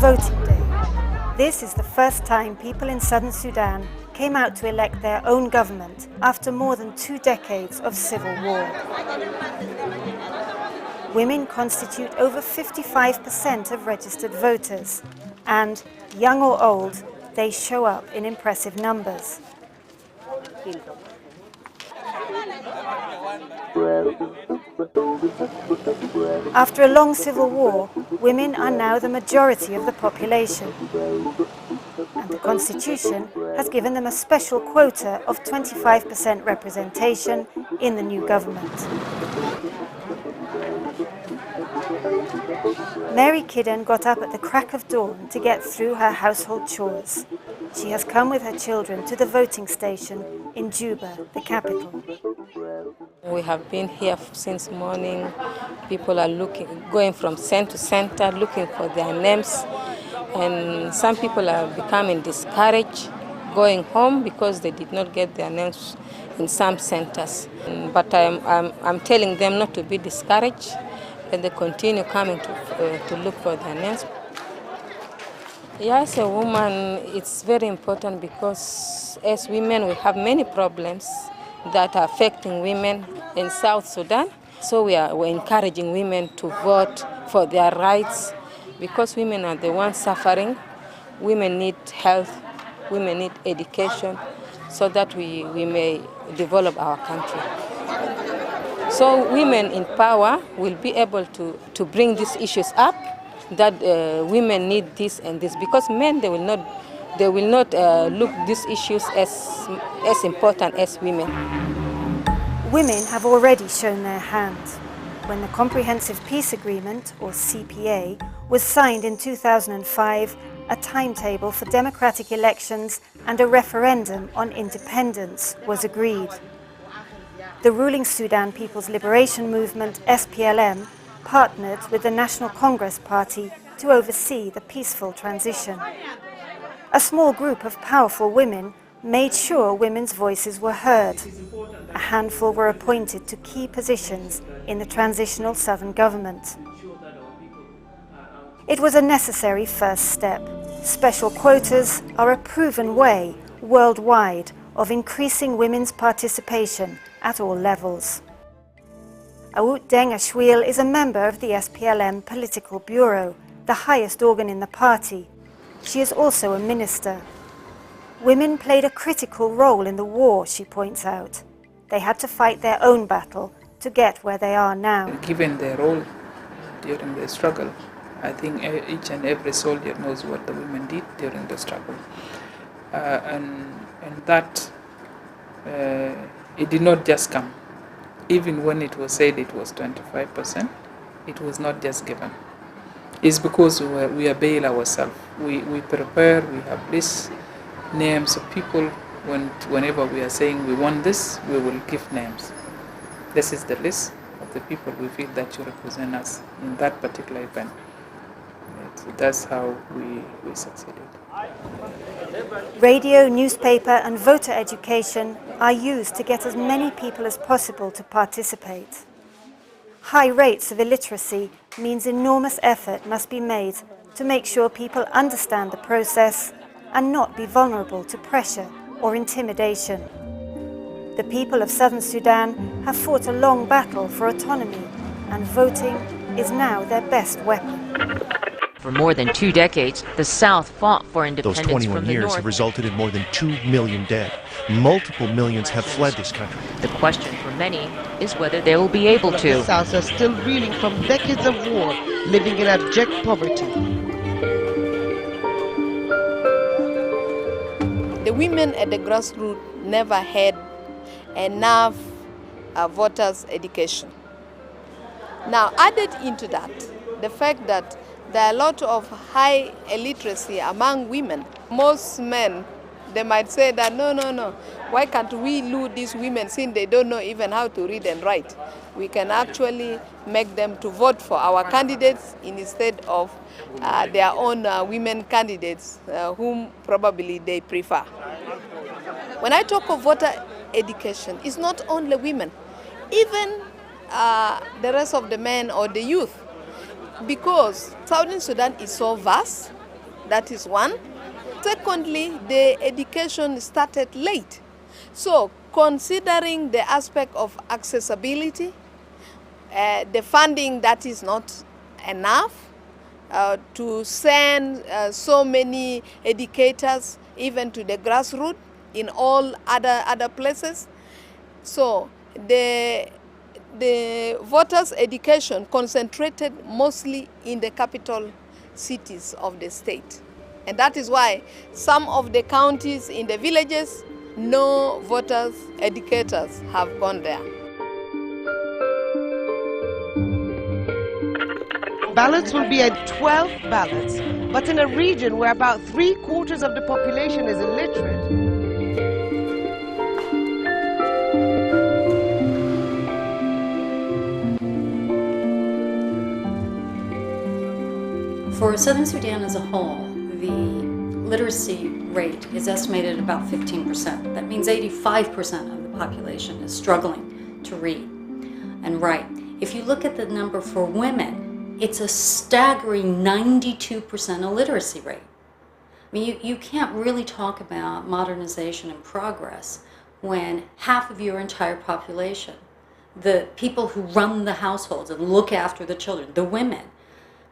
Voting Day. This is the first time people in southern Sudan came out to elect their own government after more than 2 decades of civil war. Women constitute over 55% of registered voters, and, young or old, they show up in impressive numbers. After a long civil war, women are now the majority of the population. And the Constitution has given them a special quota of 25% representation in the new government. Mary Kidden got up at the crack of dawn to get through her household chores. She has come with her children to the voting station in Juba, the capital. We have been here since morning. People are going from center to center, looking for their names. And some people are becoming discouraged, going home because they did not get their names in some centers. But I'm telling them not to be discouraged, and they continue coming to look for their names. Yeah, as a woman, it's very important because as women, we have many problems that are affecting women in South Sudan. So we're encouraging women to vote for their rights because women are the ones suffering. Women need health, women need education so that we may develop our country. So women in power will be able to bring these issues up, that women need this and this, because men, they will not look these issues as important as women. Women have already shown their hand. When the Comprehensive Peace Agreement, or CPA, was signed in 2005, a timetable for democratic elections and a referendum on independence was agreed. The ruling Sudan People's Liberation Movement, SPLM, partnered with the National Congress Party to oversee the peaceful transition. A small group of powerful women made sure women's voices were heard. A handful were appointed to key positions in the transitional southern government. It was a necessary first step. Special quotas are a proven way, worldwide, of increasing women's participation at all levels. Aout Deng Ashwil is a member of the SPLM Political Bureau, the highest organ in the party. She is also a minister. Women played a critical role in the war, she points out. They had to fight their own battle to get where they are now. Given their role during the struggle, I think each and every soldier knows what the women did during the struggle. And that, it did not just come. Even when it was said it was 25%, it was not just given. It's because we avail ourselves. We prepare, we have lists, names of people. Whenever we are saying we want this, we will give names. This is the list of the people we feel that you represent us in that particular event. That's how we succeeded. Radio, newspaper and voter education are used to get as many people as possible to participate. High rates of illiteracy means enormous effort must be made to make sure people understand the process and not be vulnerable to pressure or intimidation. The people of southern Sudan have fought a long battle for autonomy, and voting is now their best weapon. For more than 2 decades, the South fought for independence from the North. Those 21 years have resulted in more than 2 million dead. Multiple millions have fled this country. The question for many is whether they will be able to. The South are still reeling from decades of war, living in abject poverty. The women at the grassroots never had enough voters' education. Now, added into that, the fact that there are a lot of high illiteracy among women. Most men, they might say that, no, why can't we lose these women since they don't know even how to read and write? We can actually make them to vote for our candidates instead of their own women candidates, whom probably they prefer. When I talk of voter education, it's not only women, even the rest of the men or the youth. Because Southern Sudan is so vast, That is one. Secondly, the education started late. So considering the aspect of accessibility, the funding that is not enough to send so many educators even to the grassroots in all other places. So the voters' education concentrated mostly in the capital cities of the state. And that is why some of the counties in the villages, no voters, educators have gone there. Ballots will be at 12 ballots, but in a region where about 3/4 of the population is illiterate. For Southern Sudan as a whole, the literacy rate is estimated at about 15%. That means 85% of the population is struggling to read and write. If you look at the number for women, it's a staggering 92% illiteracy rate. I mean, you can't really talk about modernization and progress when half of your entire population, the people who run the households and look after the children, the women,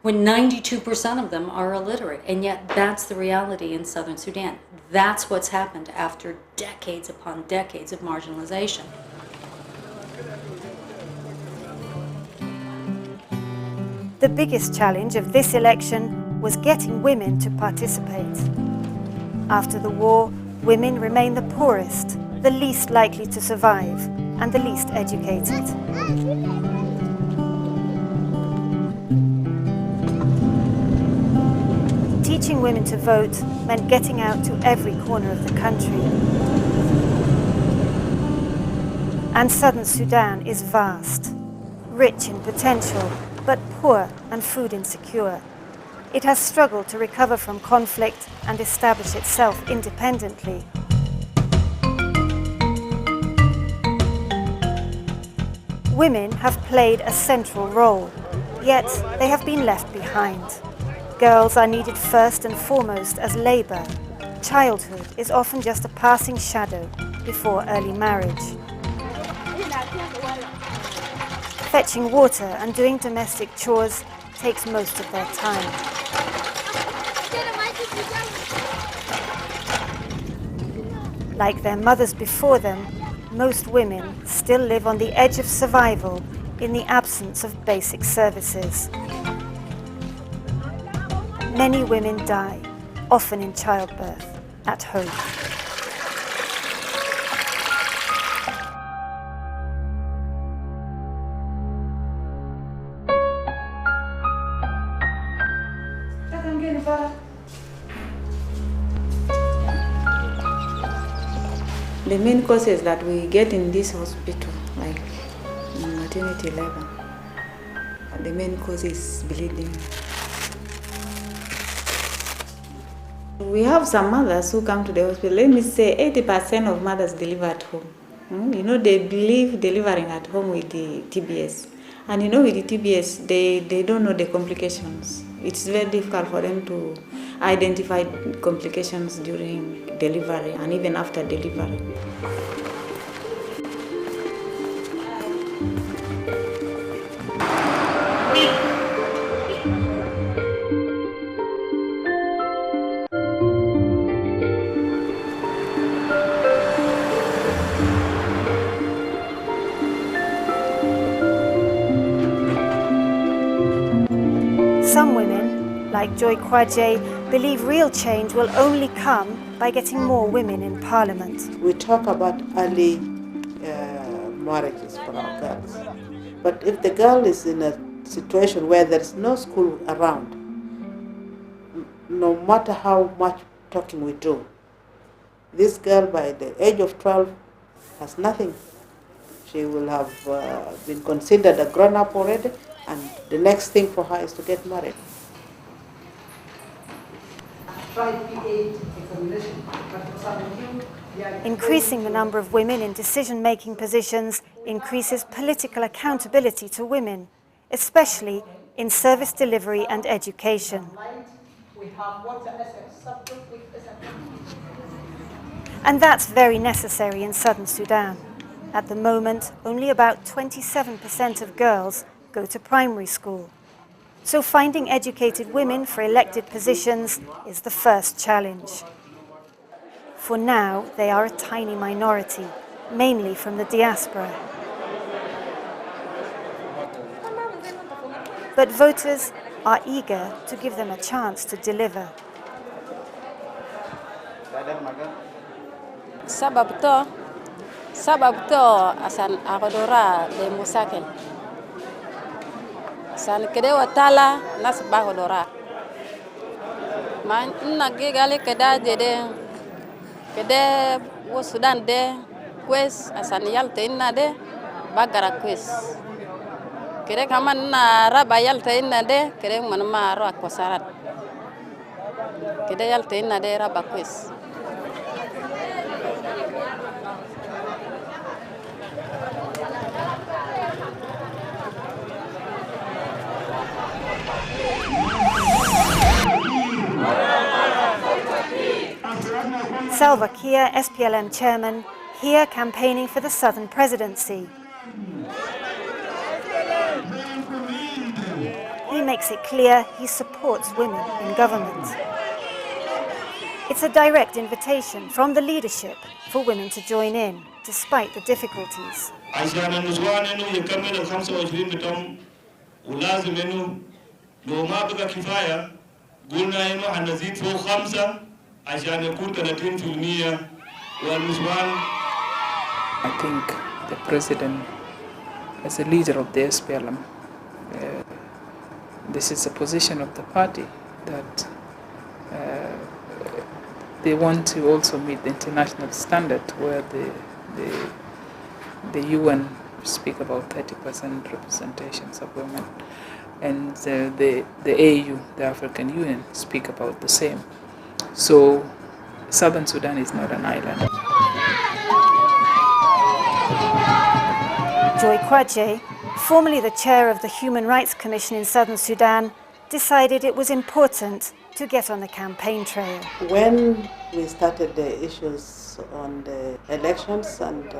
when 92% of them are illiterate. And yet that's the reality in Southern Sudan. That's what's happened after decades upon decades of marginalization. The biggest challenge of this election was getting women to participate. After the war, women remain the poorest, the least likely to survive, and the least educated. Teaching women to vote meant getting out to every corner of the country. And Southern Sudan is vast, rich in potential, but poor and food insecure. It has struggled to recover from conflict and establish itself independently. Women have played a central role, yet they have been left behind. Girls are needed first and foremost as labor. Childhood is often just a passing shadow before early marriage. Fetching water and doing domestic chores takes most of their time. Like their mothers before them, most women still live on the edge of survival in the absence of basic services. Many women die, often in childbirth, at home. The main causes that we get in this hospital, like maternity labor, the main cause is bleeding. We have some mothers who come to the hospital. Let me say 80% of mothers deliver at home. You know, they believe delivering at home with the TBS. And you know, with the TBS, they don't know the complications. It's very difficult for them to identify complications during delivery and even after delivery. Some women, like Joy Kwaje, believe real change will only come by getting more women in parliament. We talk about early marriages for our girls. But if the girl is in a situation where there is no school around, no matter how much talking we do, this girl by the age of 12 has nothing. She will have been considered a grown-up already, and the next thing for her is to get married. Increasing the number of women in decision-making positions increases political accountability to women, especially in service delivery and education. And that's very necessary in southern Sudan. At the moment, only about 27% of girls go to primary school. So finding educated women for elected positions is the first challenge. For now, they are a tiny minority, mainly from the diaspora. But voters are eager to give them a chance to deliver. sabab to asan akodora le musakel san kede watala nas bakodora man nagi gale keda jede kede wo Sudan de kwes asan yalte inna de bagara kwes kede kaman na raba yalte inna de kede man ma ro akosarat kede yalte inna de raba kwes. Salva Kiir, SPLM chairman, here campaigning for the Southern presidency. He makes it clear he supports women in government. It's a direct invitation from the leadership for women to join in, despite the difficulties. I think the president, as a leader of the SPLM, this is a position of the party that they want to also meet the international standard where the UN speak about 30% representations of women, and the AU, the African Union, speak about the same. So Southern Sudan is not an island. Joy Kwache, formerly the chair of the Human Rights Commission in Southern Sudan, decided it was important to get on the campaign trail. When we started the issues on the elections and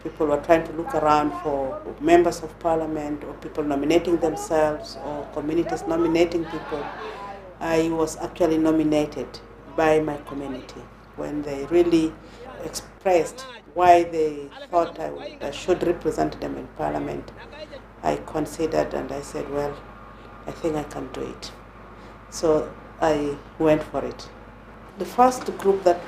people were trying to look around for members of parliament or people nominating themselves or communities nominating people, I was actually nominated by my community. When they really expressed why they thought I should represent them in parliament, I considered and I said, well, I think I can do it. So I went for it. The first group that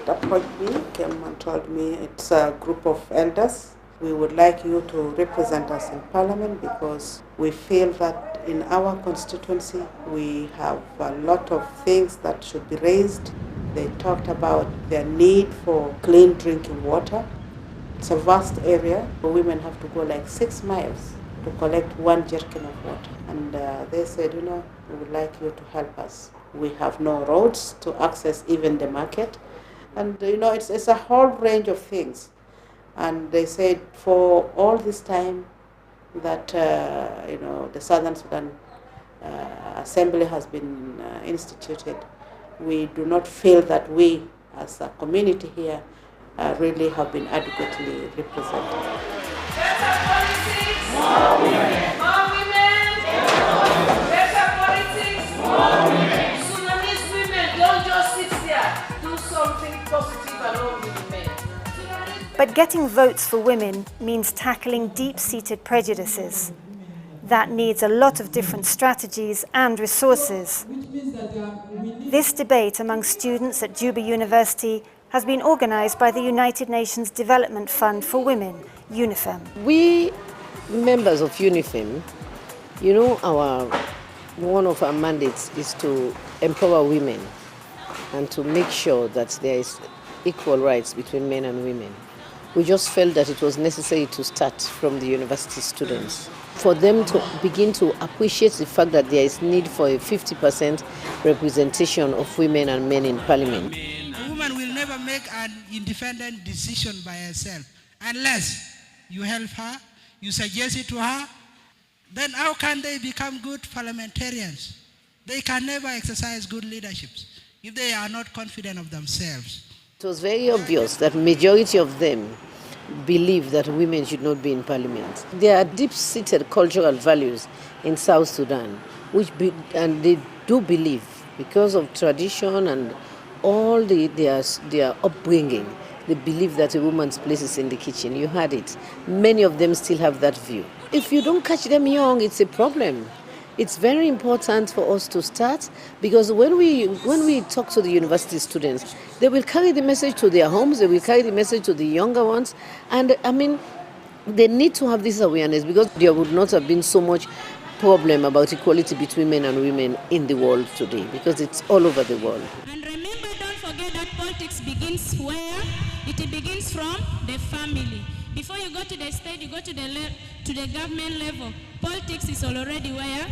approached me came and told me it's a group of elders. We would like you to represent us in parliament because we feel that in our constituency we have a lot of things that should be raised. They talked about their need for clean drinking water. It's a vast area. Women have to go like 6 miles to collect 1 jerrycan of water. And they said, we would like you to help us. We have no roads to access even the market. And it's a whole range of things. And they said for all this time that the Southern Sudan Assembly has been instituted, we do not feel that we as a community here really have been adequately represented. Better politics, more women. More women, better politics, more women. Sudanese women don't just sit there, do something positive along with men. But getting votes for women means tackling deep-seated prejudices. That needs a lot of different strategies and resources. This debate among students at Juba University has been organized by the United Nations Development Fund for Women, UNIFEM. We, members of UNIFEM, one of our mandates is to empower women and to make sure that there is equal rights between men and women. We just felt that it was necessary to start from the university students, for them to begin to appreciate the fact that there is need for a 50% representation of women and men in parliament. A woman will never make an independent decision by herself unless you help her, you suggest it to her. Then how can they become good parliamentarians? they can never exercise good leadership if they are not confident of themselves. It was very obvious that majority of them believe that women should not be in parliament. There are deep-seated cultural values in South Sudan, and they do believe, because of tradition and all their upbringing, they believe that a woman's place is in the kitchen. You heard it. Many of them still have that view. If you don't catch them young, it's a problem. It's very important for us to start, because when we talk to the university students, they will carry the message to their homes, they will carry the message to the younger ones, and I mean, they need to have this awareness, because there would not have been so much problem about equality between men and women in the world today, because it's all over the world. And remember, don't forget that politics begins where? It begins from the family. Before you go to the state, you go to the government level. Politics is already where?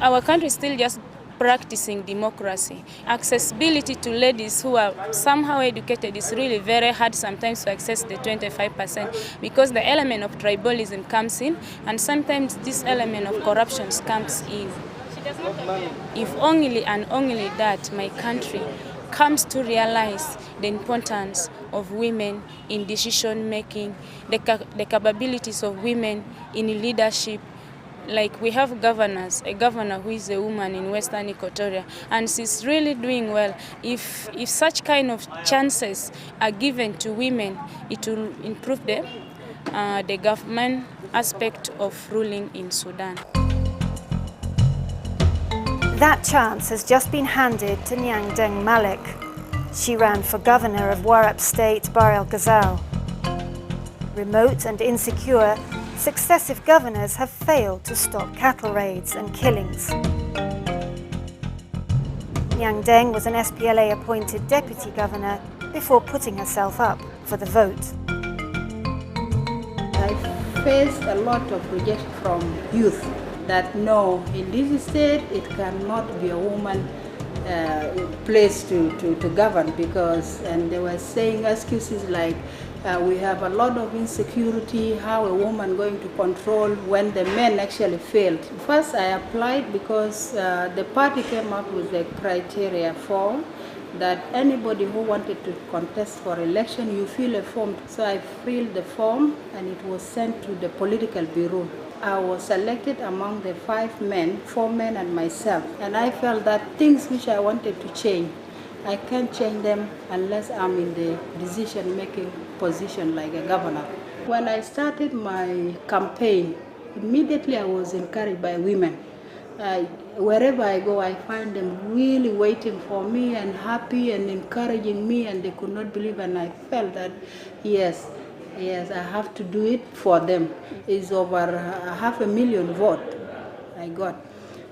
Our country is still just practicing democracy. Accessibility to ladies who are somehow educated is really very hard sometimes to access the 25%, because the element of tribalism comes in, and sometimes this element of corruption comes in. If only and only that my country comes to realize the importance of women in decision making, the capabilities of women in leadership. Like we have governors, a governor who is a woman in Western Equatoria, and she's really doing well. If such kind of chances are given to women, it will improve the government aspect of ruling in Sudan. That chance has just been handed to Nyang Deng Malik. She ran for governor of Warrap State, Bahr el Ghazal. Remote and insecure, successive governors have failed to stop cattle raids and killings. Nyang Deng was an SPLA-appointed deputy governor before putting herself up for the vote. I faced a lot of rejection from youth that no, in this state it cannot be a woman place to govern, because, and they were saying excuses like we have a lot of insecurity, how a woman going to control when the men actually failed. First I applied because the party came up with the criteria form that anybody who wanted to contest for election, you fill a form. So I filled the form and it was sent to the political bureau. I was selected among the 5 men, 4 men and myself, and I felt that things which I wanted to change, I can't change them unless I'm in the decision-making position like a governor. When I started my campaign, immediately I was encouraged by women. Wherever I go, I find them really waiting for me and happy and encouraging me, and they could not believe, and I felt that, yes, I have to do it for them. It's over 500,000 votes I got.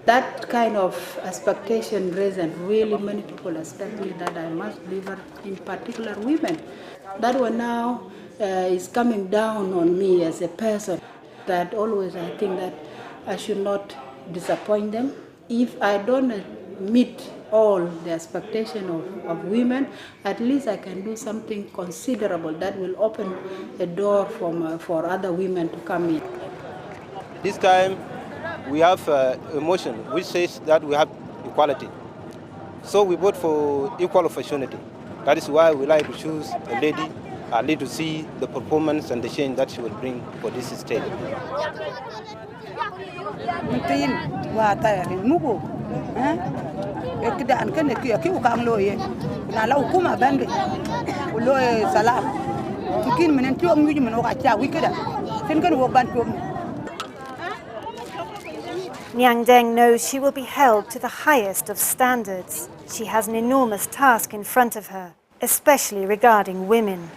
That kind of expectation raised, really many people expect me that I must deliver, in particular women. That one now is coming down on me as a person, that always I think that I should not disappoint them. If I don't meet all the expectation of women, at least I can do something considerable that will open a door for other women to come in. This time we have a motion which says that we have equality. So we vote for equal opportunity. That is why we like to choose a lady, at least to see the performance and the change that she will bring for this state. Nyang Deng knows she will be held to the highest of standards. She has an enormous task in front of her, especially regarding women.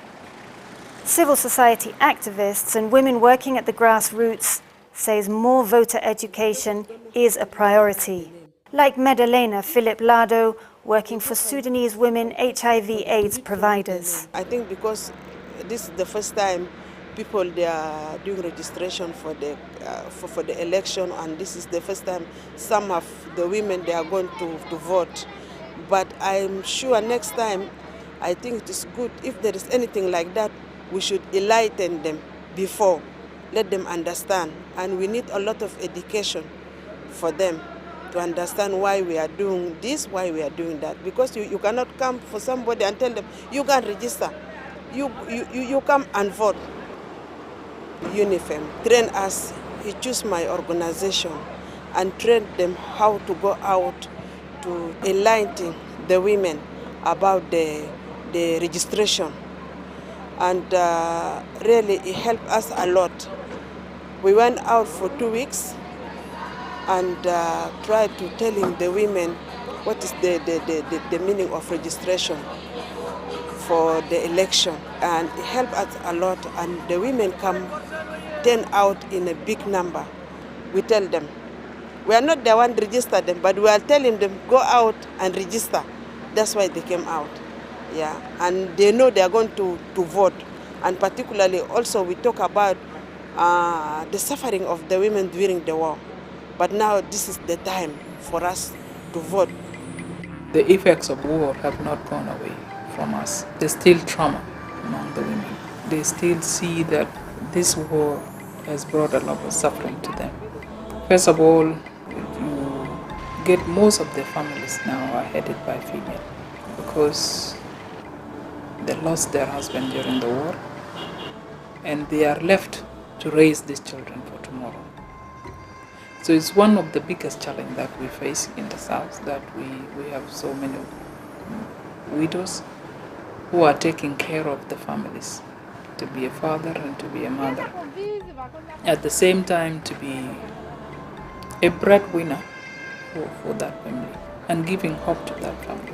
Civil society activists and women working at the grassroots says more voter education is a priority. Like Medalena Philip Lado, working for Sudanese women HIV/AIDS providers. I think because this is the first time people they are doing registration for the election, and this is the first time some of the women they are going to vote. But I'm sure next time, I think it is good if there is anything like that, we should enlighten them before, let them understand, and we need a lot of education for them to understand why we are doing this, why we are doing that. Because you cannot come for somebody and tell them, you can't register. You come and vote. UNIFEM train us, he choose my organization and train them how to go out to enlighten the women about the registration. And really it helped us a lot. We went out for 2 weeks and tried to telling the women what is the meaning of registration for the election. And it helped us a lot, and the women come turn out in a big number. We tell them, we are not the one register them, but we are telling them, go out and register. That's why they came out. Yeah, and they know they are going to vote. And particularly also we talk about the suffering of the women during the war. But now this is the time for us to vote. The effects of war have not gone away from us. There's still trauma among the women. They still see that this war has brought a lot of suffering to them. First of all, you get most of the families now are headed by female because they lost their husband during the war and they are left to raise these children for tomorrow. So it's one of the biggest challenges that we face in the South, that we have so many widows who are taking care of the families, to be a father and to be a mother. At the same time, to be a breadwinner for that family and giving hope to that family.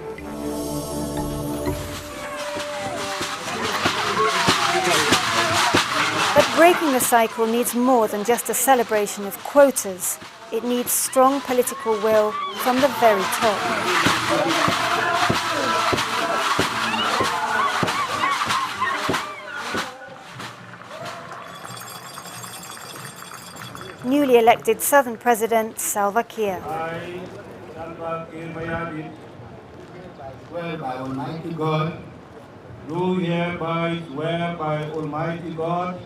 But breaking the cycle needs more than just a celebration of quotas. It needs strong political will from the very top. Newly elected Southern President Salva Kiir. I, Salva Kiir Mayardit, swear by Almighty God, do hereby swear by Almighty God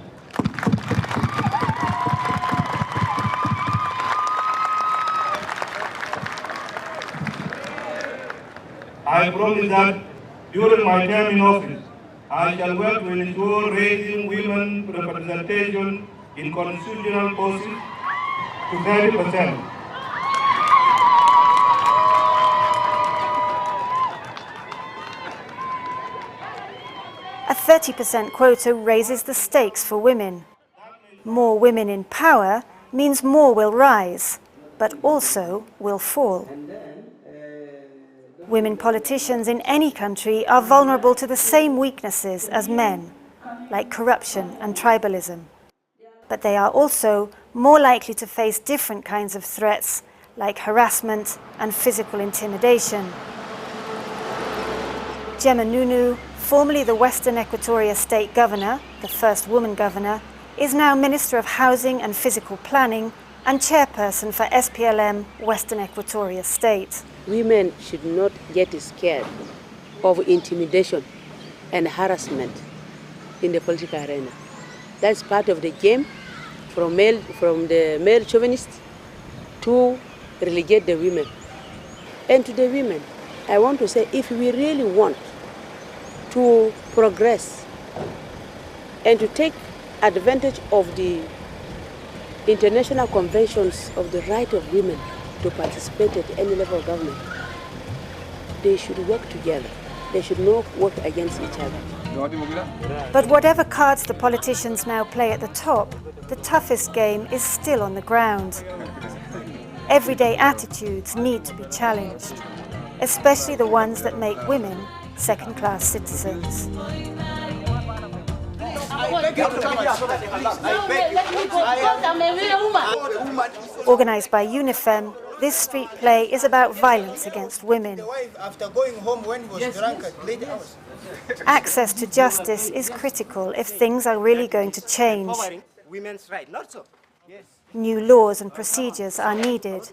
I promise that during my term in office, I shall work to ensure raising women representation in constitutional posts to 30%. A 30% quota raises the stakes for women. More women in power means more will rise, but also will fall. Women politicians in any country are vulnerable to the same weaknesses as men, like corruption and tribalism. But they are also more likely to face different kinds of threats, like harassment and physical intimidation. Gemma Nunu, formerly the Western Equatoria State Governor, the first woman governor, is now Minister of Housing and Physical Planning and chairperson for SPLM Western Equatoria State. Women should not get scared of intimidation and harassment in the political arena. That's part of the game from the male chauvinists to relegate the women. And to the women, I want to say, if we really want to progress and to take advantage of the international conventions of the right of women to participate at any level of government, they should work together. They should not work against each other. But whatever cards the politicians now play at the top, the toughest game is still on the ground. Everyday attitudes need to be challenged, especially the ones that make women second-class citizens. Organised by UNIFEM, this street play is about violence against women. Access to justice is critical if things are really going to change. New laws and procedures are needed,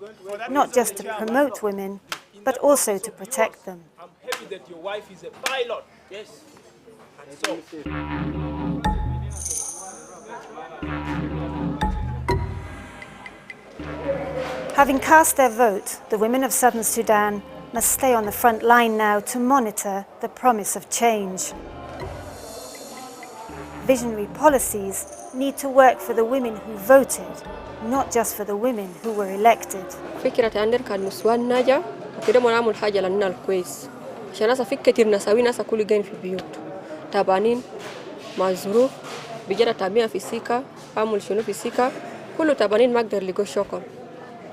not just to promote women, but also to protect them. I'm happy that your wife is a pilot. Yes. And so. Having cast their vote, the women of Southern Sudan must stay on the front line now to monitor the promise of change. Visionary policies need to work for the women who voted, not just for the women who were elected. فكرة عندنا كان نسوان ناجا وكده منعمل حاجة لنا الكويس عشان ناس فكرة كتير نسوي ناس كل جاين في البيوت تابانين مع الظروف بيجرى تابعين في سيكا عمل شنو في سيكا كله تابانين ما قدر لقوا شغل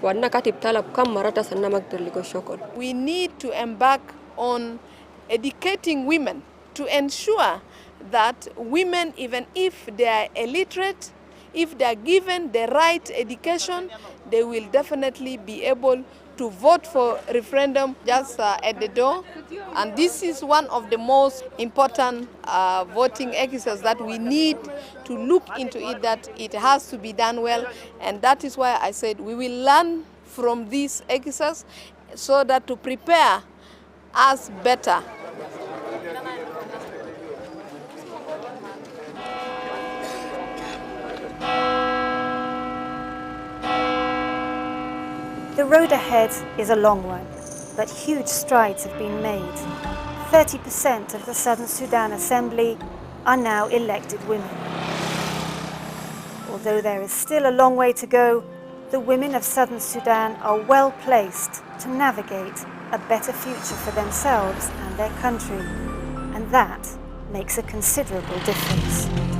وأنا كاتب طلب كم مرة سنة ما قدر لقوا شغل. We need to embark on educating women to ensure that women, even if they are illiterate, if they are given the right education, they will definitely be able to vote for referendum just at the door. And this is one of the most important voting exercises that we need to look into it, that it has to be done well. And that is why I said we will learn from this exercise so that to prepare us better. The road ahead is a long one, but huge strides have been made. 30% of the Southern Sudan Assembly are now elected women. Although there is still a long way to go, the women of Southern Sudan are well placed to navigate a better future for themselves and their country, and that makes a considerable difference.